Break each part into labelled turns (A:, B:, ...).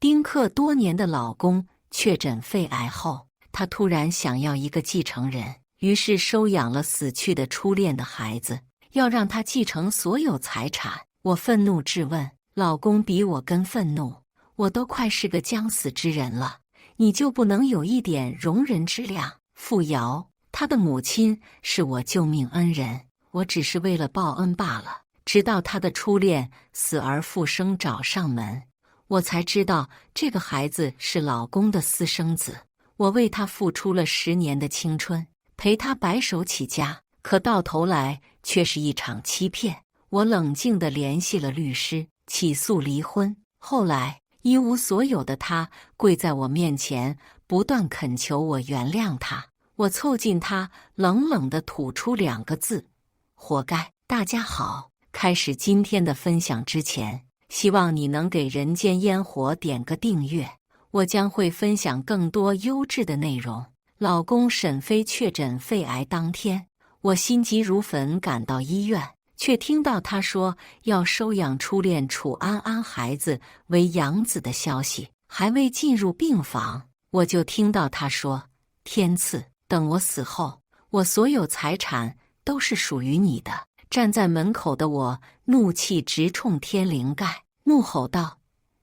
A: 丁克多年的老公确诊肺癌后，她突然想要一个继承人，于是收养了死去的初恋的孩子，要让他继承所有财产。我愤怒质问，老公比我更愤怒，我都快是个将死之人了，你就不能有一点容人之量？傅瑶，她的母亲是我救命恩人，我只是为了报恩罢了。直到她的初恋死而复生找上门，我才知道这个孩子是老公的私生子。我为他付出了10年的青春，陪他白手起家，可到头来却是一场欺骗。我冷静地联系了律师，起诉离婚。后来一无所有的他跪在我面前，不断恳求我原谅他。我凑近他，冷冷地吐出2个字：活该。大家好，开始今天的分享之前，希望你能给人间烟火点个订阅，我将会分享更多优质的内容。老公沈飞确诊肺癌当天，我心急如焚赶到医院，却听到他说要收养初恋楚安安孩子为养子的消息。还未进入病房，我就听到他说：天赐，等我死后，我所有财产都是属于你的。站在门口的我怒气直冲天灵盖，怒吼道：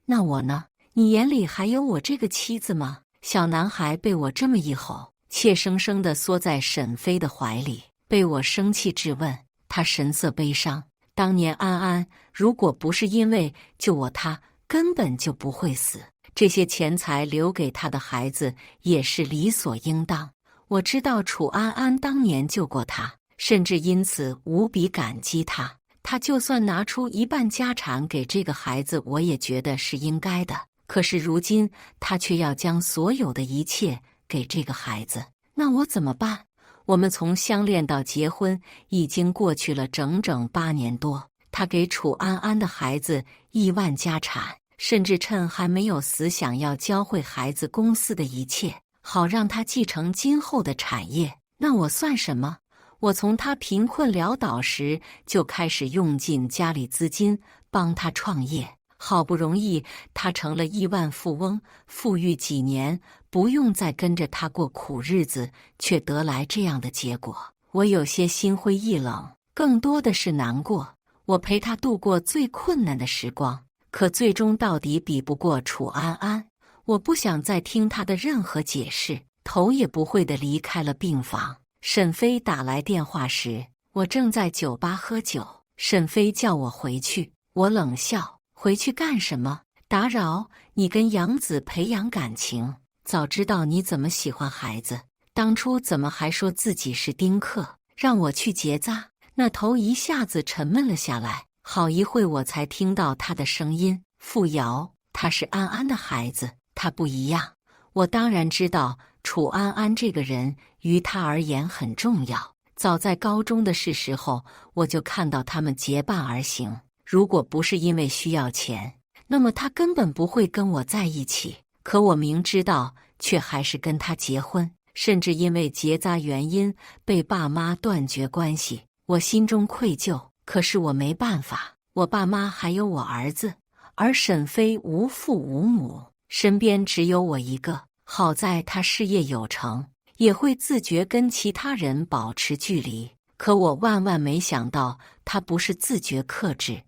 A: 那我呢？你眼里还有我这个妻子吗？小男孩被我这么一吼，怯生生地缩在沈飞的怀里，被我生气质问。他神色悲伤，当年安安如果不是因为救我，他根本就不会死，这些钱财留给他的孩子也是理所应当。我知道楚安安当年救过他，甚至因此无比感激他。他就算拿出1半家产给这个孩子，我也觉得是应该的。可是如今他却要将所有的一切给这个孩子，那我怎么办？我们从相恋到结婚已经过去了整整8年多，他给楚安安的孩子亿万家产，甚至趁还没有死想要教会孩子公司的一切，好让他继承今后的产业。那我算什么？我从他贫困潦倒时就开始用尽家里资金帮他创业，好不容易他成了亿万富翁，富裕几年，不用再跟着他过苦日子，却得来这样的结果。我有些心灰意冷，更多的是难过。我陪他度过最困难的时光，可最终到底比不过楚安安。我不想再听他的任何解释，头也不回地离开了病房。沈飞打来电话时，我正在酒吧喝酒。沈飞叫我回去，我冷笑：回去干什么？打扰你跟养子培养感情。早知道你怎么喜欢孩子，当初怎么还说自己是丁克，让我去结扎？那头一下子沉闷了下来。好一会我才听到他的声音：傅瑶，他是安安的孩子，他不一样。我当然知道楚安安这个人于他而言很重要，早在高中的时候我就看到他们结伴而行。如果不是因为需要钱，那么他根本不会跟我在一起。可我明知道，却还是跟他结婚，甚至因为结扎原因被爸妈断绝关系。我心中愧疚，可是我没办法，我爸妈还有我儿子，而沈飞无父无母，身边只有我一个。好在他事业有成，也会自觉跟其他人保持距离。可我万万没想到，他不是自觉克制，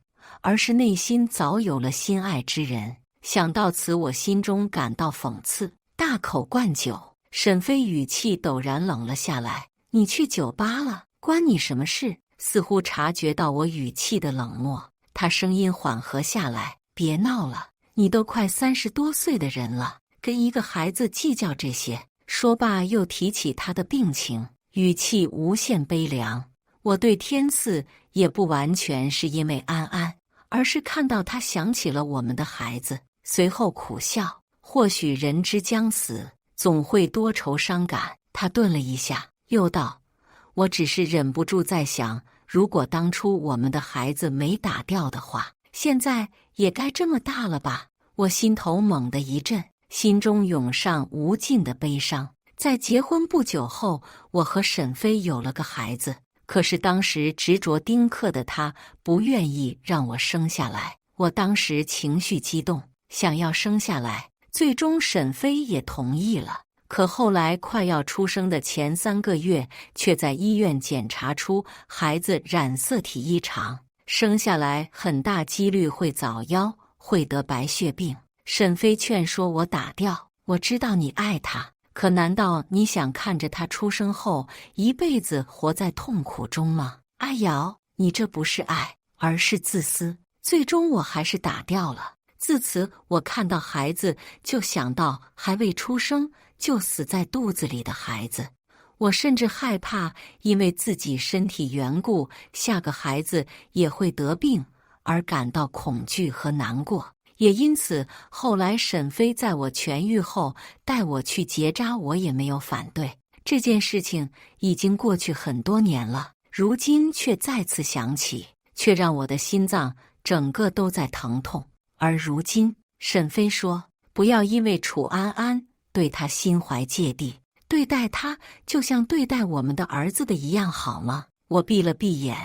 A: 而是内心早有了心爱之人。想到此，我心中感到讽刺，大口灌酒。沈飞语气陡然冷了下来：你去酒吧了，关你什么事？似乎察觉到我语气的冷漠，他声音缓和下来：别闹了，你都快30多岁的人了，跟一个孩子计较这些。说罢又提起他的病情，语气无限悲凉。我对天赐也不完全是因为安安，而是看到他想起了我们的孩子，随后苦笑：或许人之将死，总会多愁伤感。他顿了一下，又道：我只是忍不住在想，如果当初我们的孩子没打掉的话，现在也该这么大了吧。我心头猛地一震，心中涌上无尽的悲伤。在结婚不久后，我和沈飞有了个孩子，可是当时执着丁克的他不愿意让我生下来。我当时情绪激动，想要生下来，最终沈飞也同意了。可后来快要出生的前3个月，却在医院检查出孩子染色体异常，生下来很大几率会早夭，会得白血病。沈飞劝说我打掉，我知道你爱他，可难道你想看着他出生后一辈子活在痛苦中吗？阿瑶，你这不是爱，而是自私。最终我还是打掉了。自此我看到孩子就想到还未出生就死在肚子里的孩子，我甚至害怕因为自己身体缘故，下个孩子也会得病，而感到恐惧和难过。也因此，后来沈飞在我痊愈后带我去结扎，我也没有反对。这件事情已经过去很多年了，如今却再次想起，却让我的心脏整个都在疼痛。而如今，沈飞说，不要因为楚安安对他心怀芥蒂，对待他就像对待我们的儿子的一样，好吗？我闭了闭眼，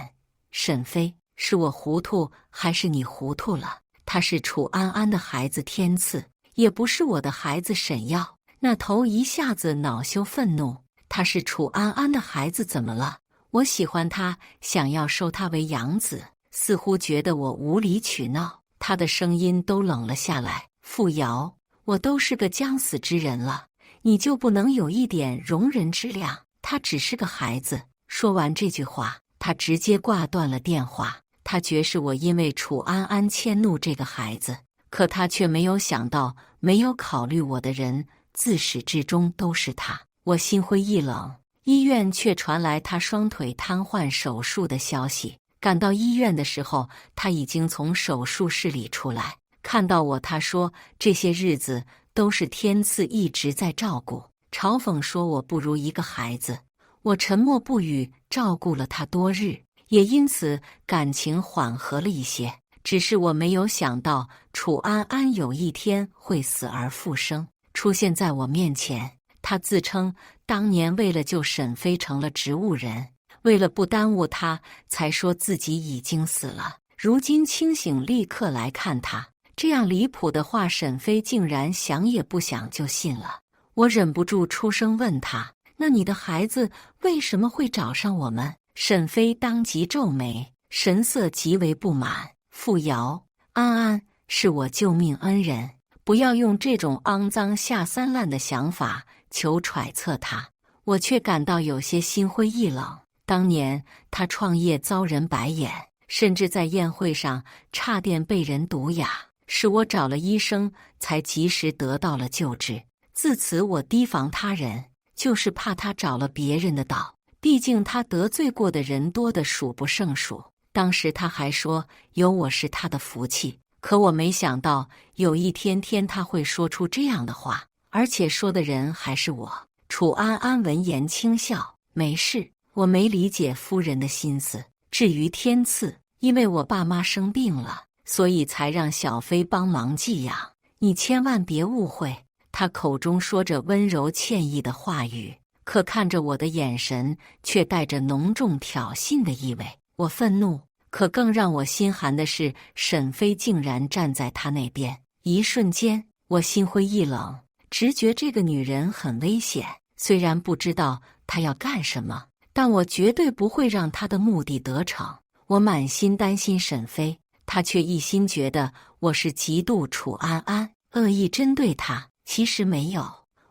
A: 沈飞，是我糊涂还是你糊涂了？他是楚安安的孩子天赐，也不是我的孩子沈耀。那头一下子恼羞愤怒，他是楚安安的孩子怎么了？我喜欢他，想要收他为养子，似乎觉得我无理取闹。他的声音都冷了下来，傅瑶，我都是个将死之人了，你就不能有一点容人之量？他只是个孩子。说完这句话，他直接挂断了电话。他觉是我因为楚安安迁怒这个孩子，可他却没有想到，没有考虑我的人，自始至终都是他。我心灰意冷，医院却传来他双腿瘫痪手术的消息。赶到医院的时候，他已经从手术室里出来，看到我，他说这些日子都是天赐一直在照顾，嘲讽说我不如一个孩子。我沉默不语，照顾了他多日，也因此感情缓和了一些。只是我没有想到楚安安有一天会死而复生，出现在我面前。他自称当年为了救沈飞成了植物人，为了不耽误他，才说自己已经死了。如今清醒，立刻来看他。这样离谱的话，沈飞竟然想也不想就信了。我忍不住出声问他，那你的孩子为什么会找上我们？沈飞当即皱眉，神色极为不满。傅瑶，安安是我救命恩人，不要用这种肮脏下三滥的想法求揣测他。我却感到有些心灰意冷。当年他创业遭人白眼，甚至在宴会上差点被人毒哑，是我找了医生才及时得到了救治。自此我提防他人，就是怕他找了别人的道，毕竟他得罪过的人多得数不胜数。当时他还说有我是他的福气，可我没想到有一天他会说出这样的话，而且说的人还是我。楚安安闻言轻笑，没事，我没理解夫人的心思。至于天赐，因为我爸妈生病了，所以才让小飞帮忙寄养，你千万别误会。他口中说着温柔歉意的话语，可看着我的眼神却带着浓重挑衅的意味。我愤怒，可更让我心寒的是，沈飞竟然站在他那边。一瞬间，我心灰意冷，直觉这个女人很危险。虽然不知道她要干什么，但我绝对不会让她的目的得逞。我满心担心沈飞，他却一心觉得我是嫉妒楚安安，恶意针对他。其实没有，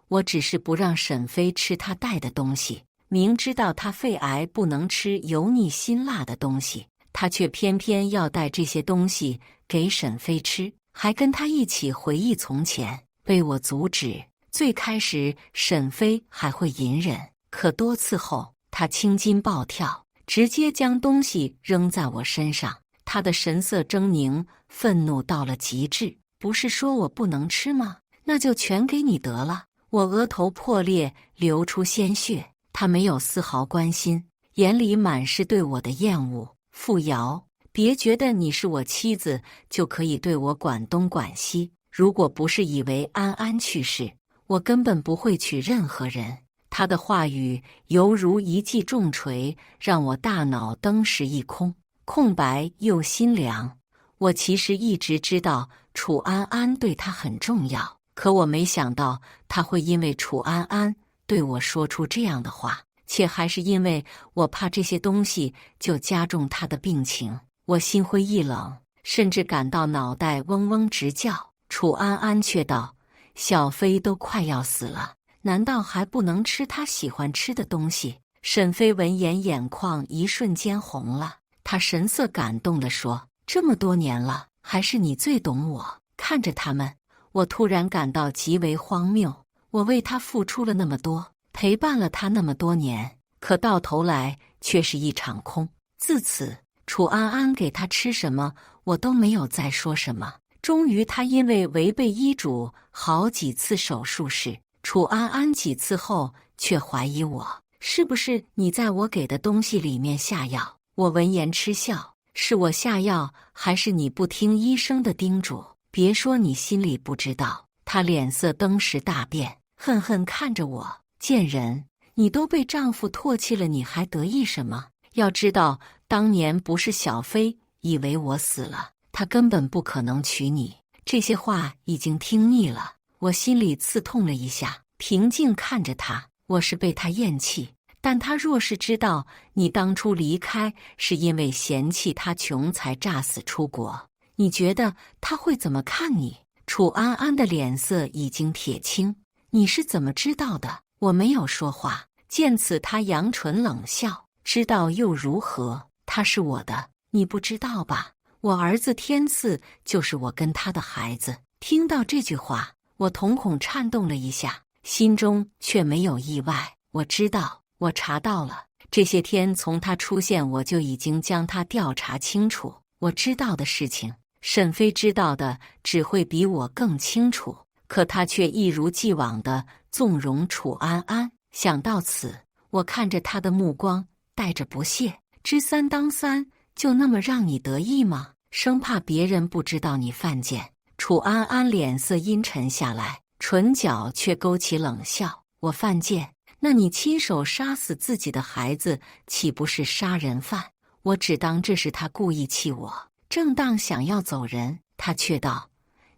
A: 我只是不让沈飞吃他带的东西。明知道他肺癌不能吃油腻辛辣的东西，他却偏偏要带这些东西给沈飞吃，还跟他一起回忆从前，被我阻止。最开始沈飞还会隐忍，可多次后他青筋暴跳，直接将东西扔在我身上。他的神色狰狞，愤怒到了极致。不是说我不能吃吗？那就全给你得了。我额头破裂，流出鲜血。他没有丝毫关心，眼里满是对我的厌恶。傅瑶，别觉得你是我妻子就可以对我管东管西。如果不是以为安安去世，我根本不会娶任何人。他的话语犹如一记重锤，让我大脑登时一空，空白又心凉。我其实一直知道楚安安对他很重要，可我没想到他会因为楚安安对我说出这样的话，且还是因为我怕这些东西就加重他的病情。我心灰意冷，甚至感到脑袋嗡嗡直叫。楚安安却道：“小飞都快要死了，难道还不能吃他喜欢吃的东西？”沈飞闻言，眼眶一瞬间红了，他神色感动地说：“这么多年了，还是你最懂我。”看着他们，我突然感到极为荒谬。我为他付出了那么多，陪伴了他那么多年，可到头来却是一场空。自此，楚安安给他吃什么，我都没有再说什么。终于，他因为违背医嘱，好几次手术时，楚安安几次后却怀疑我是不是你在我给的东西里面下药。我闻言嗤笑：“是我下药，还是你不听医生的叮嘱？别说你心里不知道。”他脸色登时大变，恨恨看着我：“贱人，你都被丈夫唾弃了，你还得意什么？要知道，当年不是小飞以为我死了，他根本不可能娶你。”这些话已经听腻了，我心里刺痛了一下，平静看着他。我是被他厌弃，但他若是知道你当初离开是因为嫌弃他穷才诈死出国，你觉得他会怎么看你？楚安安的脸色已经铁青。你是怎么知道的？我没有说话。见此，他扬唇冷笑：“知道又如何？他是我的，你不知道吧？我儿子天赐就是我跟他的孩子。”听到这句话，我瞳孔颤动了一下，心中却没有意外。我知道，我查到了。这些天从他出现，我就已经将他调查清楚。我知道的事情，沈飞知道的只会比我更清楚。可他却一如既往地纵容楚安安。想到此，我看着他的目光带着不屑：“知三当三，就那么让你得意吗？生怕别人不知道你犯贱。”楚安安脸色阴沉下来，唇角却勾起冷笑：“我犯贱？那你亲手杀死自己的孩子，岂不是杀人犯？”我只当这是他故意气我，正当想要走人，他却道：“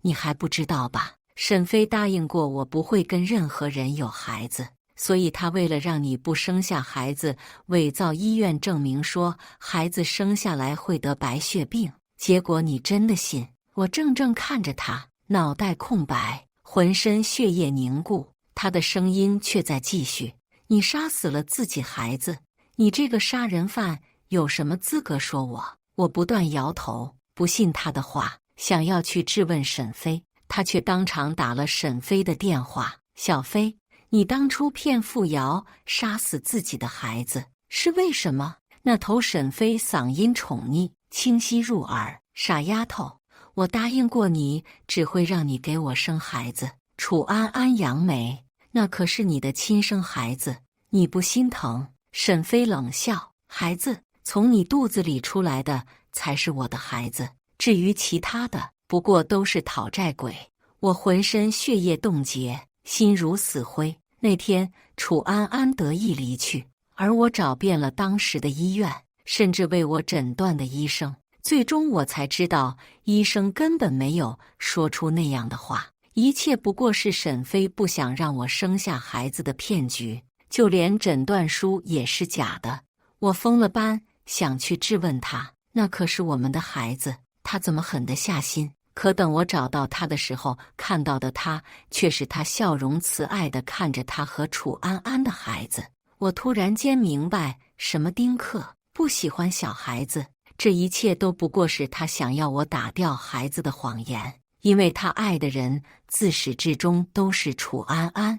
A: 你还不知道吧？沈飞答应过我不会跟任何人有孩子，所以他为了让你不生下孩子，伪造医院证明说孩子生下来会得白血病。结果你真的信？”我怔怔看着他，脑袋空白，浑身血液凝固。他的声音却在继续：“你杀死了自己孩子，你这个杀人犯有什么资格说我？”我不断摇头，不信他的话，想要去质问沈飞，他却当场打了沈飞的电话：“小飞，你当初骗傅瑶杀死自己的孩子是为什么？”那头沈飞嗓音宠溺，清晰入耳：“傻丫头，我答应过你，只会让你给我生孩子。”楚安安扬眉：“那可是你的亲生孩子，你不心疼？”沈飞冷笑：“孩子从你肚子里出来的才是我的孩子，至于其他的，不过都是讨债鬼。”我浑身血液冻结，心如死灰。那天，楚安安得意离去，而我找遍了当时的医院，甚至为我诊断的医生。最终我才知道，医生根本没有说出那样的话，一切不过是沈飞不想让我生下孩子的骗局，就连诊断书也是假的。我疯了般想去质问他，那可是我们的孩子，他怎么狠得下心？可等我找到他的时候，看到的他却是他笑容慈爱地看着他和楚安安的孩子。我突然间明白，什么丁克不喜欢小孩子，这一切都不过是他想要我打掉孩子的谎言。因为他爱的人自始至终都是楚安安，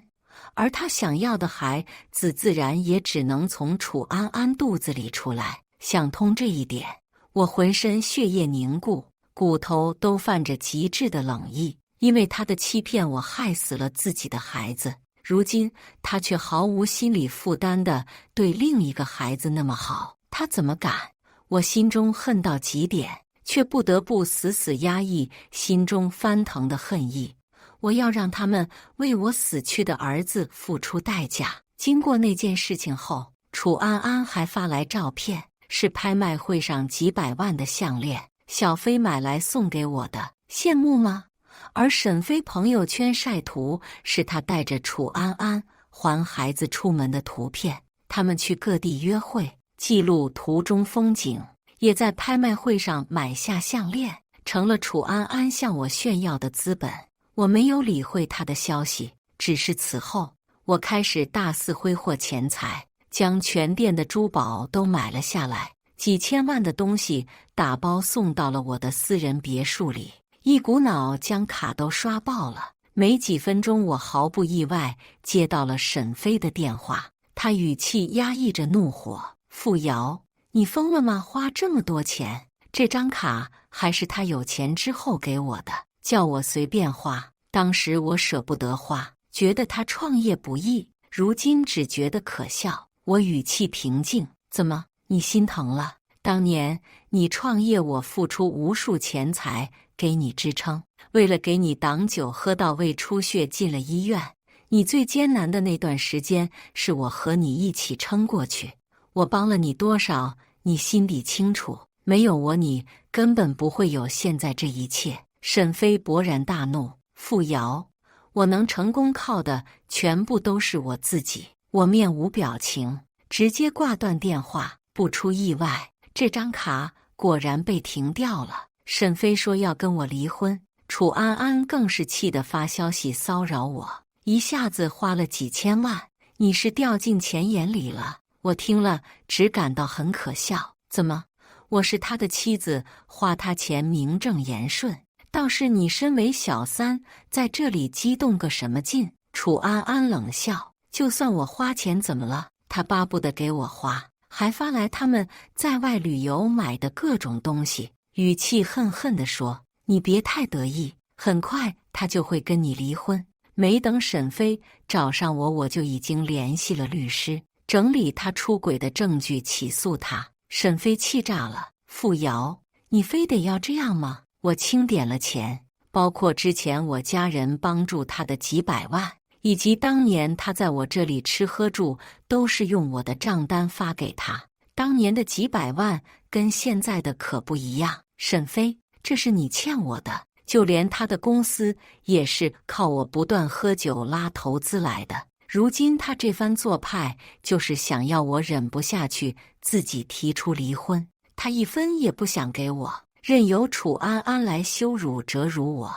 A: 而他想要的孩子自然也只能从楚安安肚子里出来。想通这一点，我浑身血液凝固，骨头都泛着极致的冷意。因为他的欺骗，我害死了自己的孩子，如今他却毫无心理负担地对另一个孩子那么好，他怎么敢？我心中恨到极点，却不得不死死压抑心中翻腾的恨意。我要让他们为我死去的儿子付出代价。经过那件事情后，楚安安还发来照片，是拍卖会上几百万的项链，小飞买来送给我的。羡慕吗？而沈飞朋友圈晒图是他带着楚安安还孩子出门的图片，他们去各地约会，记录途中风景，也在拍卖会上买下项链，成了楚安安向我炫耀的资本。我没有理会他的消息，只是此后我开始大肆挥霍钱财，将全店的珠宝都买了下来，几千万的东西打包送到了我的私人别墅里，一股脑将卡都刷爆了。没几分钟，我毫不意外接到了沈飞的电话，他语气压抑着怒火：“傅瑶，你疯了吗？花这么多钱，这张卡还是他有钱之后给我的，叫我随便花。当时我舍不得花，觉得他创业不易，如今只觉得可笑。”我语气平静：“怎么，你心疼了？当年你创业，我付出无数钱财给你支撑，为了给你挡酒喝到胃出血进了医院。你最艰难的那段时间，是我和你一起撑过去。我帮了你多少，你心底清楚。没有我，你根本不会有现在这一切。”沈飞勃然大怒：“傅瑶，我能成功靠的全部都是我自己。”我面无表情，直接挂断电话。不出意外，这张卡果然被停掉了。沈飞说要跟我离婚，楚安安更是气得发消息骚扰我，一下子花了几千万，你是掉进钱眼里了。我听了只感到很可笑，怎么，我是他的妻子，花他钱名正言顺，倒是你身为小三，在这里激动个什么劲？楚安安冷笑：“就算我花钱怎么了？他巴不得给我花，还发来他们在外旅游买的各种东西。”语气恨恨地说：“你别太得意，很快他就会跟你离婚。”没等沈飞找上我，我就已经联系了律师，整理他出轨的证据，起诉他。沈飞气炸了：“傅瑶，你非得要这样吗？我清点了钱，包括之前我家人帮助他的几百万，以及当年他在我这里吃喝住，都是用我的账单发给他。当年的几百万跟现在的可不一样。沈飞，这是你欠我的。就连他的公司也是靠我不断喝酒拉投资来的。如今他这番做派，就是想要我忍不下去，自己提出离婚。他一分也不想给我，任由楚安安来羞辱折辱我，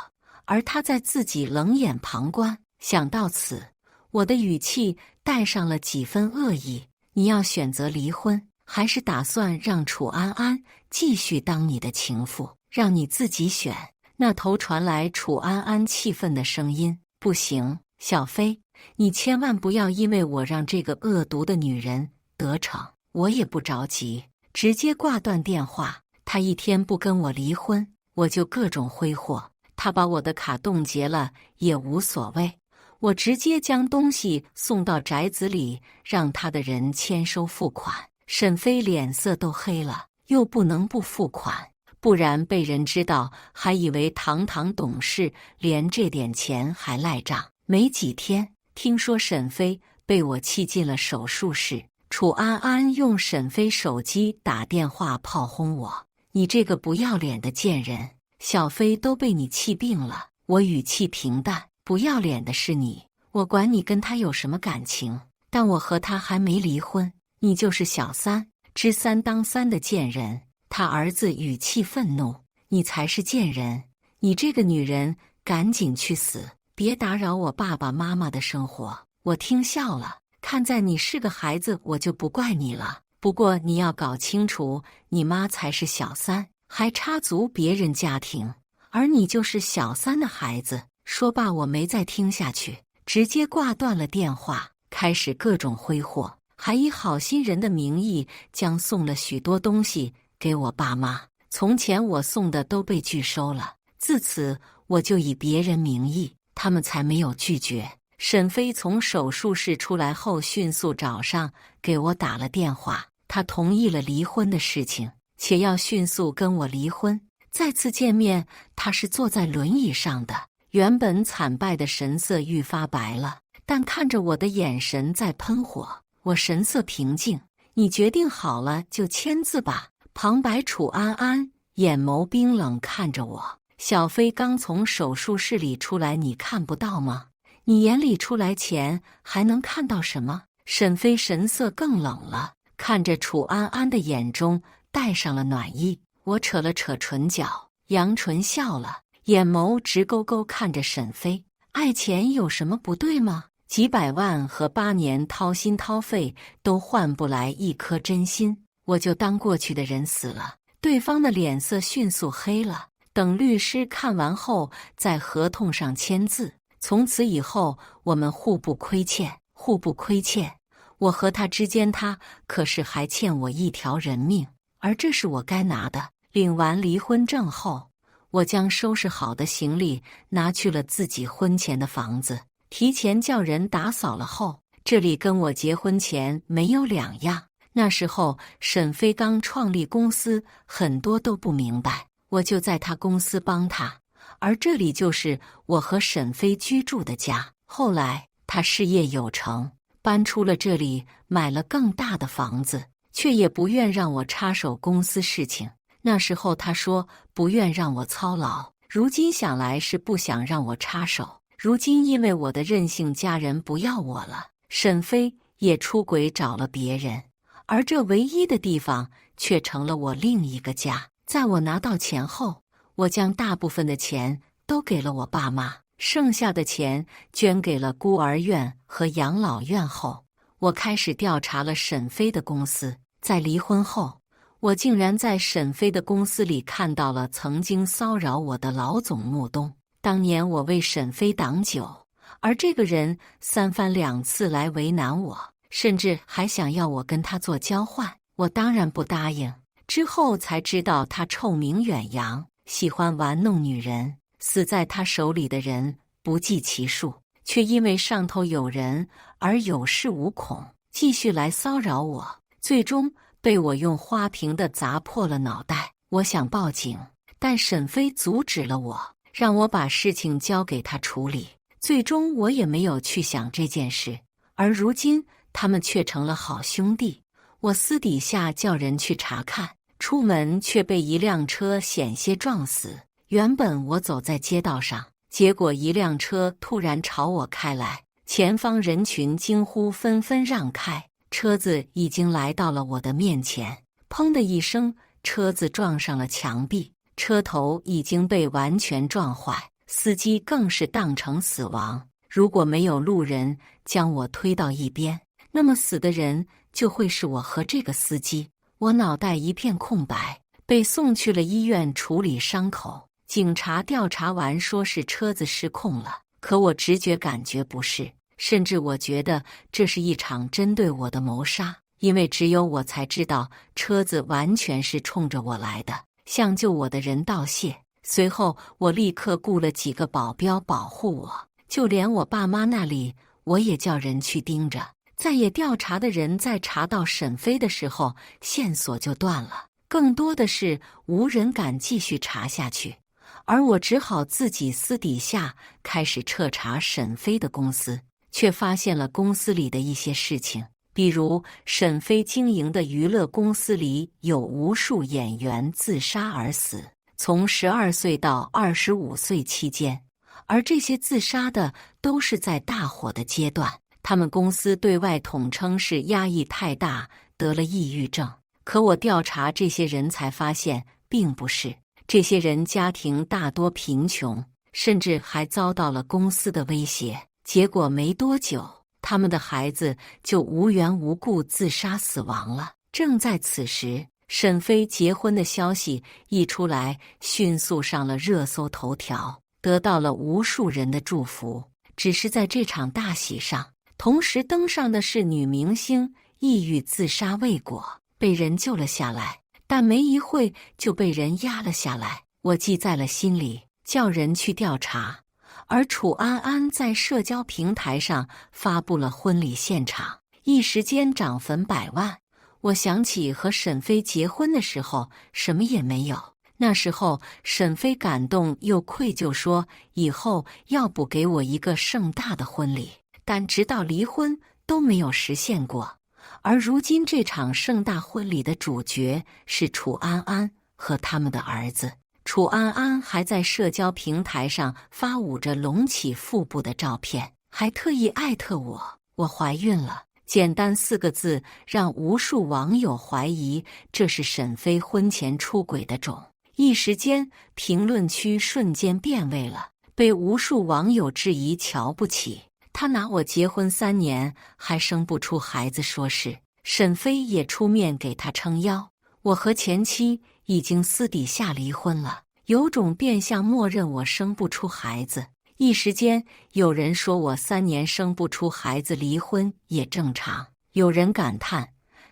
A: 而他在自己冷眼旁观。”想到此，我的语气带上了几分恶意：“你要选择离婚，还是打算让楚安安继续当你的情妇？让你自己选。”那头传来楚安安气愤的声音：“不行，小飞，你千万不要因为我让这个恶毒的女人得逞。”我也不着急，直接挂断电话。他一天不跟我离婚，我就各种挥霍。他把我的卡冻结了也无所谓。我直接将东西送到宅子里，让他的人签收付款。沈飞脸色都黑了，又不能不付款，不然被人知道，还以为堂堂董事连这点钱还赖账。没几天，听说沈飞被我气进了手术室，楚安安用沈飞手机打电话炮轰我：“你这个不要脸的贱人，小飞都被你气病了。”我语气平淡：“不要脸的是你，我管你跟他有什么感情，但我和他还没离婚，你就是小三，知三当三的贱人。”他儿子语气愤怒：“你才是贱人，你这个女人赶紧去死，别打扰我爸爸妈妈的生活。”我听笑了，看在你是个孩子，我就不怪你了。不过你要搞清楚，你妈才是小三，还插足别人家庭，而你就是小三的孩子。说罢，我没再听下去，直接挂断了电话，开始各种挥霍，还以好心人的名义将送了许多东西给我爸妈。从前我送的都被拒收了，自此我就以别人名义，他们才没有拒绝。沈飞从手术室出来后，迅速找上给我打了电话，他同意了离婚的事情，且要迅速跟我离婚。再次见面，他是坐在轮椅上的，原本惨败的神色愈发白了，但看着我的眼神在喷火。我神色平静：“你决定好了就签字吧。”旁白楚安安眼眸冰冷看着我，小飞刚从手术室里出来，你看不到吗？你眼里出来前还能看到什么？沈飞神色更冷了，看着楚安安的眼中带上了暖意。我扯了扯唇角，扬唇笑了，眼眸直勾勾看着沈飞。爱钱有什么不对吗？几百万和8年掏心掏肺都换不来一颗真心，我就当过去的人死了。对方的脸色迅速黑了，等律师看完后在合同上签字。从此以后，我们互不亏欠，互不亏欠。我和他之间，他可是还欠我一条人命，而这是我该拿的。领完离婚证后，我将收拾好的行李拿去了自己婚前的房子，提前叫人打扫了后，这里跟我结婚前没有两样。那时候沈飞刚创立公司，很多都不明白，我就在他公司帮他，而这里就是我和沈飞居住的家。后来他事业有成，搬出了这里，买了更大的房子，却也不愿让我插手公司事情。那时候他说不愿让我操劳，如今想来是不想让我插手。如今因为我的任性，家人不要我了，沈飞也出轨找了别人，而这唯一的地方却成了我另一个家。在我拿到钱后，我将大部分的钱都给了我爸妈，剩下的钱捐给了孤儿院和养老院后，我开始调查了沈飞的公司。在离婚后，我竟然在沈飞的公司里看到了曾经骚扰我的老总穆东。当年我为沈飞挡酒，而这个人3番2次来为难我，甚至还想要我跟他做交换，我当然不答应。之后才知道他臭名远扬，喜欢玩弄女人，死在他手里的人不计其数，却因为上头有人而有恃无恐，继续来骚扰我，最终被我用花瓶的砸破了脑袋。我想报警，但沈飞阻止了我，让我把事情交给他处理。最终我也没有去想这件事，而如今他们却成了好兄弟。我私底下叫人去查看，出门却被一辆车险些撞死。原本我走在街道上，结果一辆车突然朝我开来，前方人群惊呼纷纷让开，车子已经来到了我的面前，砰的一声，车子撞上了墙壁，车头已经被完全撞坏，司机更是当场死亡。如果没有路人将我推到一边，那么死的人就会是我和这个司机。我脑袋一片空白，被送去了医院处理伤口。警察调查完说是车子失控了，可我直觉感觉不是，甚至我觉得这是一场针对我的谋杀，因为只有我才知道车子完全是冲着我来的，向救我的人道谢。随后我立刻雇了几个保镖保护我，就连我爸妈那里我也叫人去盯着。再也调查的人在查到沈飞的时候，线索就断了，更多的是无人敢继续查下去，而我只好自己私底下开始彻查沈飞的公司，却发现了公司里的一些事情。比如沈飞经营的娱乐公司里有无数演员自杀而死，从12岁到25岁期间，而这些自杀的都是在大火的阶段。他们公司对外统称是压抑太大，得了抑郁症。可我调查这些人才发现，并不是。这些人家庭大多贫穷，甚至还遭到了公司的威胁。结果没多久，他们的孩子就无缘无故自杀死亡了。正在此时，沈飞结婚的消息一出来，迅速上了热搜头条，得到了无数人的祝福。只是在这场大喜上，同时登上的是女明星抑郁自杀未果，被人救了下来，但没一会就被人压了下来。我记在了心里，叫人去调查。而楚安安在社交平台上发布了婚礼现场，一时间涨粉100万。我想起和沈飞结婚的时候，什么也没有。那时候沈飞感动又愧疚，说以后要补给我一个盛大的婚礼，但直到离婚都没有实现过。而如今这场盛大婚礼的主角是楚安安和他们的儿子。楚安安还在社交平台上发捂着隆起腹部的照片，还特意艾特我怀孕了。简单4个字让无数网友怀疑这是沈飞婚前出轨的种。一时间，评论区瞬间变味了，被无数网友质疑瞧不起。他拿我结婚3年还生不出孩子说事，沈飞也出面给他撑腰。我和前妻已经私底下离婚了，有种变相默认我生不出孩子。一时间，有人说我3年生不出孩子，离婚也正常。有人感叹，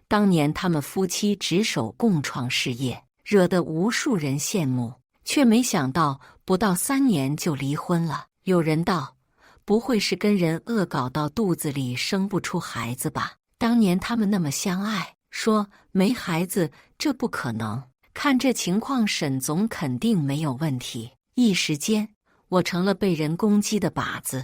A: 当年他们夫妻执手共创事业，惹得无数人羡慕，却没想到不到3年就离婚了。有人道，不会是跟人恶搞到肚子里生不出孩子吧？当年他们那么相爱，说没孩子这不可能。看这情况，沈总肯定没有问题。一时间，我成了被人攻击的靶子。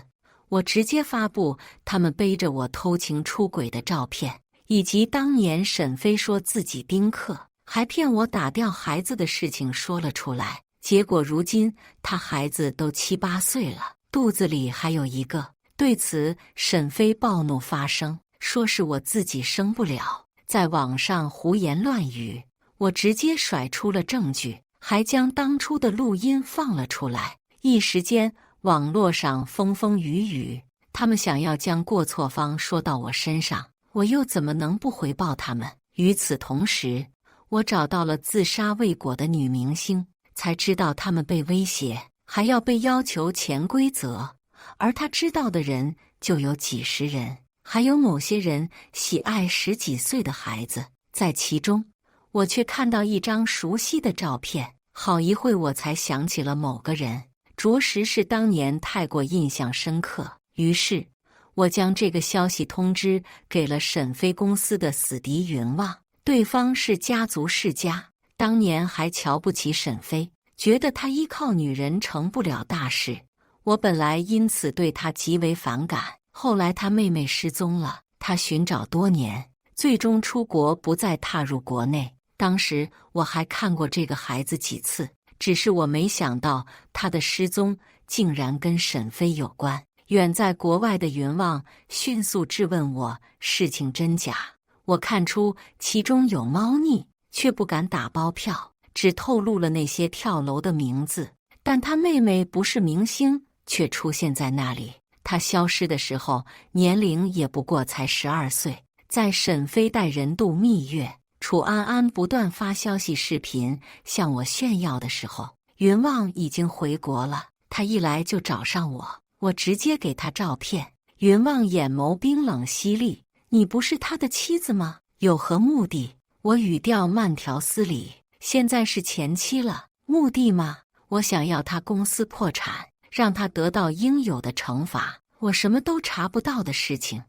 A: 我直接发布他们背着我偷情出轨的照片，以及当年沈飞说自己丁克，还骗我打掉孩子的事情说了出来。结果如今他孩子都7、8岁了，肚子里还有一个。对此，沈飞暴怒发声，说是我自己生不了，在网上胡言乱语。我直接甩出了证据，还将当初的录音放了出来。一时间，网络上风风雨雨，他们想要将过错方说到我身上，我又怎么能不回报他们？与此同时，我找到了自杀未果的女明星，才知道他们被威胁，还要被要求潜规则，而他知道的人就有几十人，还有某些人喜爱10几岁的孩子。在其中，我却看到一张熟悉的照片，好一会我才想起了某个人，着实是当年太过印象深刻。于是，我将这个消息通知给了沈飞公司的死敌云旺，对方是家族世家，当年还瞧不起沈飞，觉得他依靠女人成不了大事。我本来因此对他极为反感，后来他妹妹失踪了，他寻找多年，最终出国不再踏入国内。当时我还看过这个孩子几次，只是我没想到他的失踪竟然跟沈飞有关。远在国外的云旺迅速质问我事情真假，我看出其中有猫腻，却不敢打包票，只透露了那些跳楼的名字。但他妹妹不是明星，却出现在那里。他消失的时候年龄也不过才12岁。在沈飞带人度蜜月，楚安安不断发消息视频向我炫耀的时候，云旺已经回国了。他一来就找上我，我直接给他照片。云旺眼眸冰冷犀利，你不是他的妻子吗？有何目的？我语调慢条斯理，现在是前妻了，目的吗？我想要他公司破产，让他得到应有的惩罚。我什么都查不到的事情，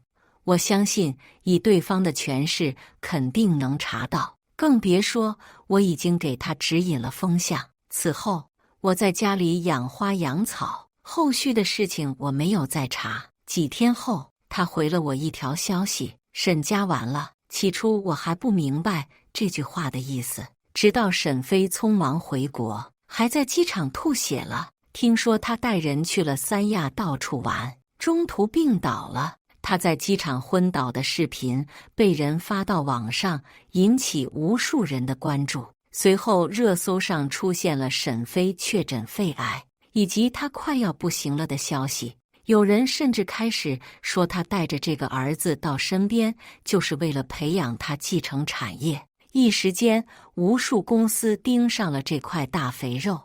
A: 我相信以对方的权势肯定能查到，更别说我已经给他指引了风向。此后我在家里养花养草，后续的事情我没有再查。几天后，他回了我一条消息，沈家完了。起初我还不明白这句话的意思，直到沈飞匆忙回国，还在机场吐血了。听说他带人去了三亚到处玩，中途病倒了。他在机场昏倒的视频被人发到网上，引起无数人的关注。随后热搜上出现了沈飞确诊肺癌，以及他快要不行了的消息。有人甚至开始说他带着这个儿子到身边，就是为了培养他继承产业。一时间，无数公司盯上了这块大肥肉。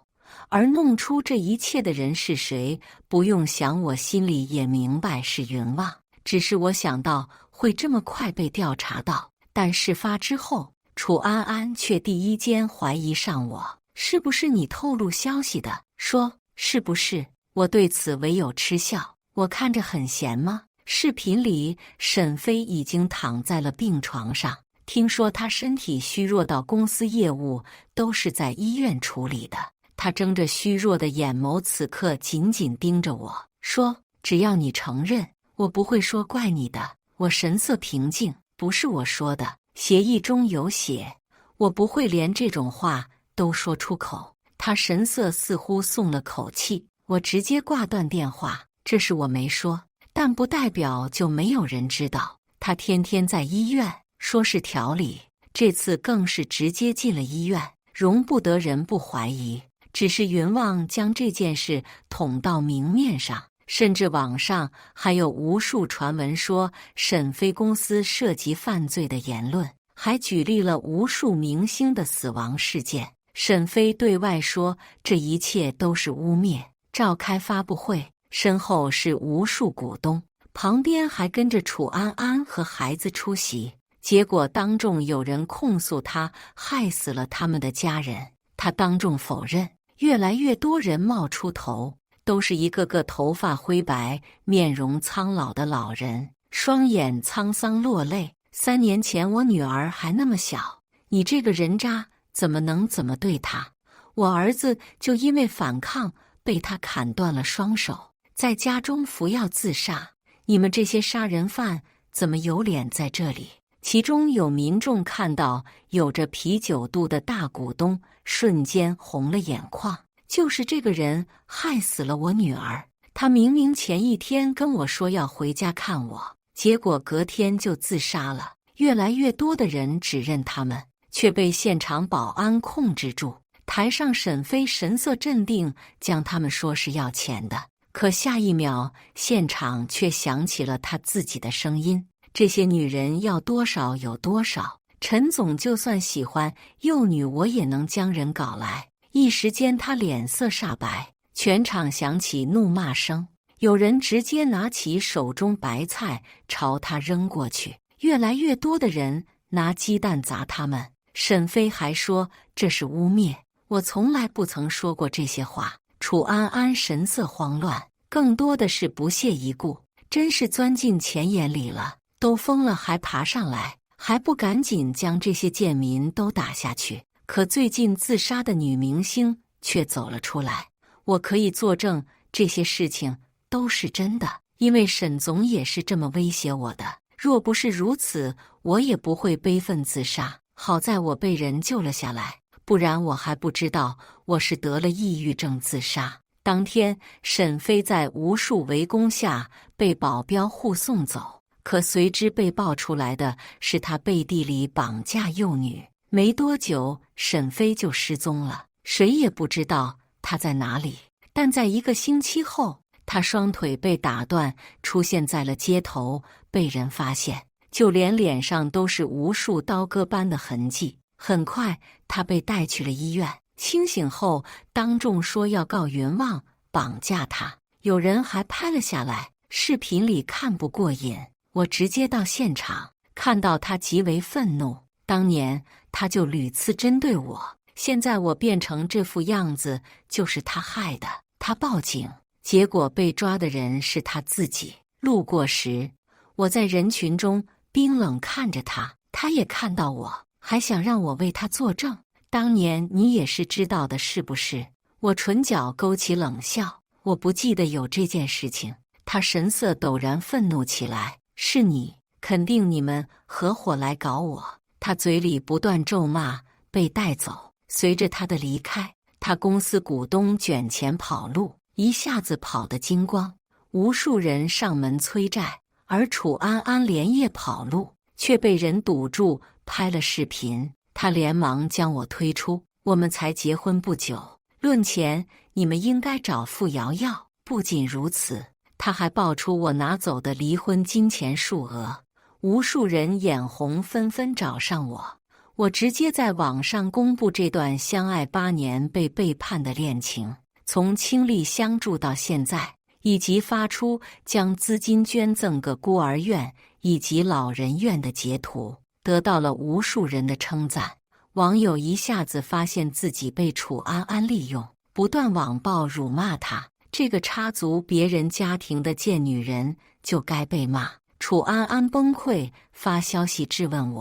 A: 而弄出这一切的人是谁？不用想，我心里也明白是云旺。只是我想到会这么快被调查到，但事发之后，楚安安却第一间怀疑上我，是不是你透露消息的？说是不是？我对此唯有嗤笑。我看着很闲吗？视频里，沈飞已经躺在了病床上，听说他身体虚弱到公司业务都是在医院处理的。他睁着虚弱的眼眸，此刻紧紧盯着我，说：“只要你承认，我不会说怪你的。”我神色平静，不是我说的，协议中有写，我不会连这种话都说出口。他神色似乎松了口气，我直接挂断电话。这事我没说，但不代表就没有人知道。他天天在医院，说是调理，这次更是直接进了医院，容不得人不怀疑。只是云望将这件事捅到明面上，甚至网上还有无数传闻说沈飞公司涉及犯罪的言论，还举例了无数明星的死亡事件。沈飞对外说这一切都是污蔑，召开发布会，身后是无数股东，旁边还跟着楚安安和孩子出席。结果当众有人控诉他害死了他们的家人，他当众否认。越来越多人冒出头，都是一个个头发灰白、面容苍老的老人，双眼沧桑落泪。3年前我女儿还那么小，你这个人渣怎么能这么对她？我儿子就因为反抗被他砍断了双手，在家中服药自杀。你们这些杀人犯怎么有脸在这里？其中有民众看到有着啤酒肚的大股东，瞬间红了眼眶。就是这个人害死了我女儿，他明明前一天跟我说要回家看我，结果隔天就自杀了。越来越多的人指认他们，却被现场保安控制住。台上沈飞神色镇定，将他们说是要钱的，可下一秒现场却响起了他自己的声音。这些女人要多少有多少，陈总就算喜欢幼女，我也能将人搞来。一时间他脸色煞白，全场响起怒骂声，有人直接拿起手中白菜朝他扔过去，越来越多的人拿鸡蛋砸他们。沈飞还说这是污蔑，我从来不曾说过这些话。楚安安神色慌乱，更多的是不屑一顾，真是钻进钱眼里了，都疯了还爬上来，还不赶紧将这些贱民都打下去。可最近自杀的女明星却走了出来，我可以作证这些事情都是真的，因为沈总也是这么威胁我的。若不是如此，我也不会悲愤自杀。好在我被人救了下来，不然我还不知道我是得了抑郁症自杀。当天，沈飞在无数围攻下被保镖护送走，可随之被爆出来的是他背地里绑架幼女。没多久，沈飞就失踪了，谁也不知道他在哪里。但在1个星期后，他双腿被打断，出现在了街头，被人发现，就连脸上都是无数刀割般的痕迹。很快，他被带去了医院。清醒后，当众说要告云望绑架他，有人还拍了下来。视频里看不过瘾，我直接到现场，看到他极为愤怒。当年他就屡次针对我，现在我变成这副样子就是他害的。他报警，结果被抓的人是他自己。路过时，我在人群中冰冷看着他，他也看到我，还想让我为他作证。当年你也是知道的是不是？我唇角勾起冷笑，我不记得有这件事情。他神色陡然愤怒起来，是你，肯定你们合伙来搞我。他嘴里不断咒骂，被带走。随着他的离开，他公司股东卷钱跑路，一下子跑得精光，无数人上门催债，而楚安安连夜跑路，却被人堵住，拍了视频。他连忙将我推出，我们才结婚不久，论钱，你们应该找傅瑶瑶。不仅如此，他还爆出我拿走的离婚金钱数额。无数人眼红，纷纷找上我。我直接在网上公布这段相爱8年被背叛的恋情，从倾力相助到现在，以及发出将资金捐赠给孤儿院以及老人院的截图，得到了无数人的称赞。网友一下子发现自己被楚安安利用，不断网暴辱骂他，这个插足别人家庭的贱女人就该被骂。楚安安崩溃，发消息质问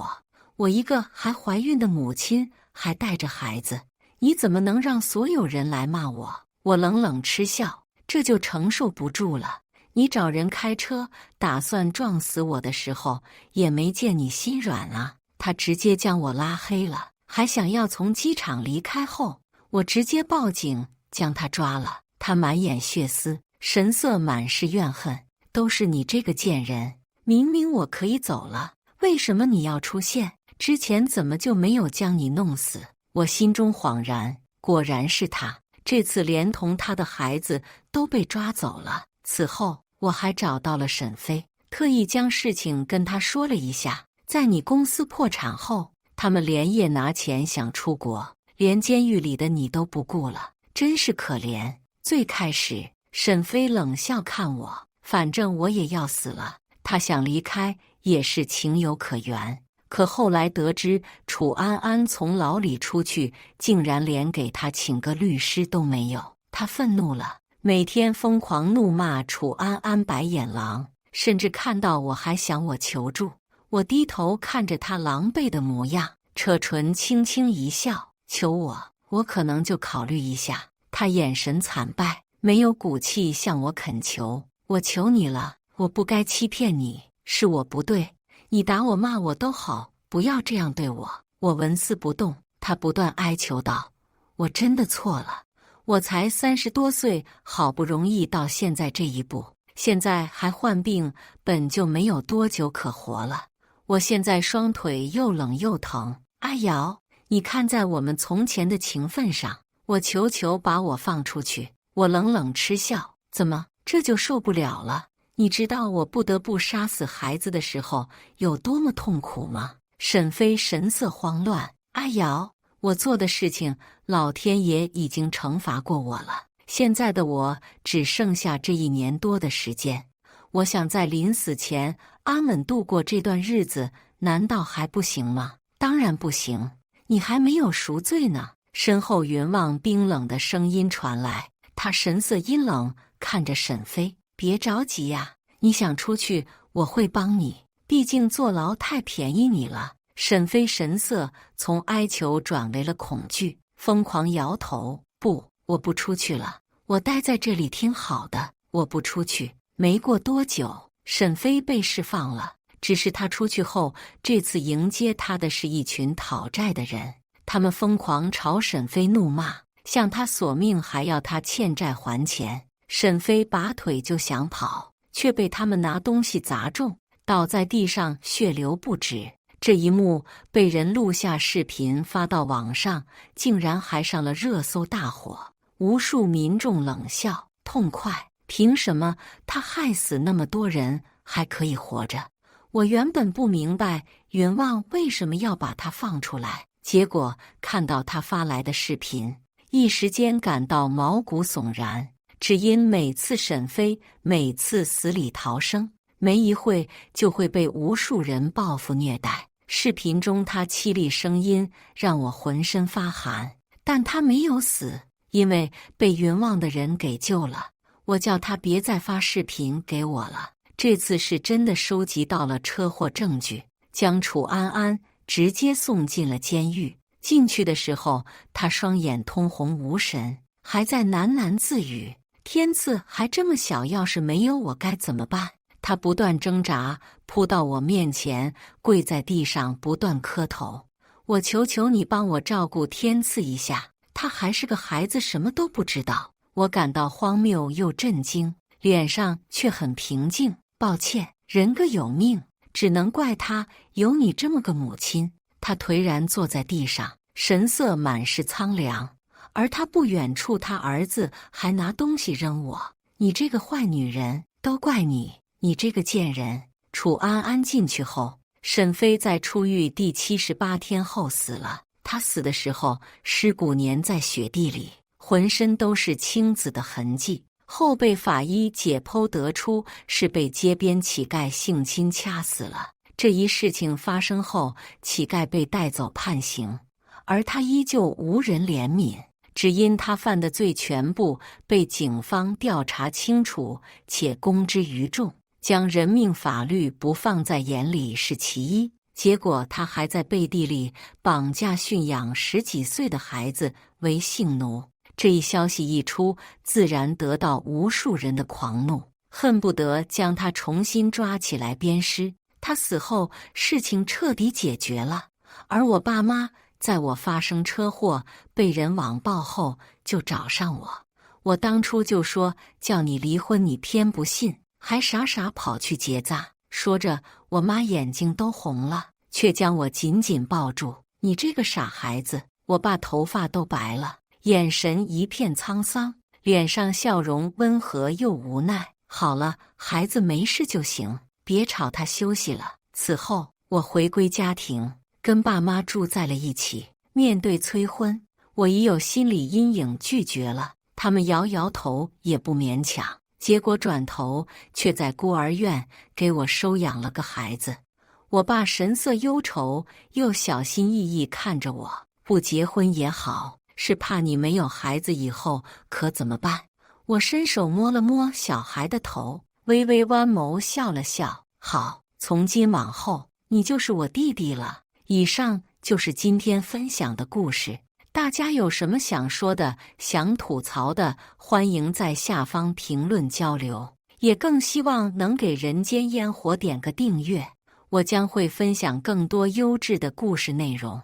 A: 我一个还怀孕的母亲，还带着孩子，你怎么能让所有人来骂我？我冷冷嗤笑，这就承受不住了。你找人开车打算撞死我的时候，也没见你心软啊。他直接将我拉黑了，还想要从机场离开后，我直接报警，将他抓了。他满眼血丝，神色满是怨恨。都是你这个贱人！明明我可以走了，为什么你要出现？之前怎么就没有将你弄死？我心中恍然，果然是他。这次连同他的孩子都被抓走了。此后，我还找到了沈飞，特意将事情跟他说了一下。在你公司破产后，他们连夜拿钱想出国，连监狱里的你都不顾了，真是可怜。最开始，沈飞冷笑看我，反正我也要死了，他想离开也是情有可原。可后来得知楚安安从牢里出去，竟然连给他请个律师都没有，他愤怒了，每天疯狂怒骂楚安安白眼狼，甚至看到我还向我求助。我低头看着他狼狈的模样，扯唇轻轻一笑，求我可能就考虑一下。他眼神惨败，没有骨气向我恳求，我求你了，我不该欺骗你，是我不对，你打我骂我都好，不要这样对我。我纹丝不动，他不断哀求道，我真的错了，我才30多岁，好不容易到现在这一步，现在还患病，本就没有多久可活了。我现在双腿又冷又疼，阿瑶，你看在我们从前的情分上，我求求把我放出去。我冷冷嗤笑，怎么这就受不了了？你知道我不得不杀死孩子的时候有多么痛苦吗？沈飞神色慌乱，阿瑶，我做的事情老天爷已经惩罚过我了，现在的我只剩下这1年多的时间，我想在临死前安稳度过这段日子，难道还不行吗？当然不行，你还没有赎罪呢。身后云望冰冷的声音传来，他神色阴冷，看着沈飞，别着急呀，你想出去，我会帮你，毕竟坐牢太便宜你了。沈飞神色从哀求转为了恐惧，疯狂摇头，不，我不出去了，我待在这里挺好的，我不出去。没过多久，沈飞被释放了，只是他出去后，这次迎接他的是一群讨债的人，他们疯狂朝沈飞怒骂，向他索命，还要他欠债还钱。沈飞拔腿就想跑，却被他们拿东西砸中，倒在地上血流不止。这一幕被人录下视频发到网上，竟然还上了热搜大火，无数民众冷笑痛快，凭什么他害死那么多人还可以活着？我原本不明白云望为什么要把他放出来，结果看到他发来的视频，一时间感到毛骨悚然。只因每次沈飞每次死里逃生，没一会就会被无数人报复虐待。视频中他凄厉声音让我浑身发寒，但他没有死，因为被云望的人给救了。我叫他别再发视频给我了，这次是真的收集到了车祸证据，将楚安安直接送进了监狱。进去的时候，他双眼通红无神，还在喃喃自语，天赐还这么小，要是没有我该怎么办？他不断挣扎，扑到我面前，跪在地上不断磕头，我求求你帮我照顾天赐一下，他还是个孩子，什么都不知道。我感到荒谬又震惊，脸上却很平静。抱歉，人各有命，只能怪他有你这么个母亲。他颓然坐在地上，神色满是苍凉。而他不远处，他儿子还拿东西扔我，你这个坏女人，都怪你，你这个贱人。楚安安进去后，沈飞在出狱第78天后死了。他死的时候，尸骨粘在雪地里，浑身都是青紫的痕迹，后被法医解剖得出是被街边乞丐性侵掐死了。这一事情发生后，乞丐被带走判刑，而他依旧无人怜悯，只因他犯的罪全部被警方调查清楚，且公之于众，将人命法律不放在眼里是其一。结果他还在背地里绑架驯养10几岁的孩子为性奴。这一消息一出，自然得到无数人的狂怒，恨不得将他重新抓起来鞭尸。他死后，事情彻底解决了，而我爸妈在我发生车祸被人网暴后就找上我。我当初就说叫你离婚，你偏不信，还傻傻跑去结扎。说着，我妈眼睛都红了，却将我紧紧抱住。你这个傻孩子！我爸头发都白了，眼神一片沧桑，脸上笑容温和又无奈。好了，孩子没事就行，别吵他休息了。此后，我回归家庭，跟爸妈住在了一起。面对催婚，我已有心理阴影，拒绝了。他们摇摇头，也不勉强。结果转头却在孤儿院给我收养了个孩子。我爸神色忧愁，又小心翼翼看着我。不结婚也好，是怕你没有孩子以后可怎么办？我伸手摸了摸小孩的头，微微弯眸笑了笑。好，从今往后你就是我弟弟了。以上就是今天分享的故事。大家有什么想说的、想吐槽的，欢迎在下方评论交流。也更希望能给人间烟火点个订阅，我将会分享更多优质的故事内容。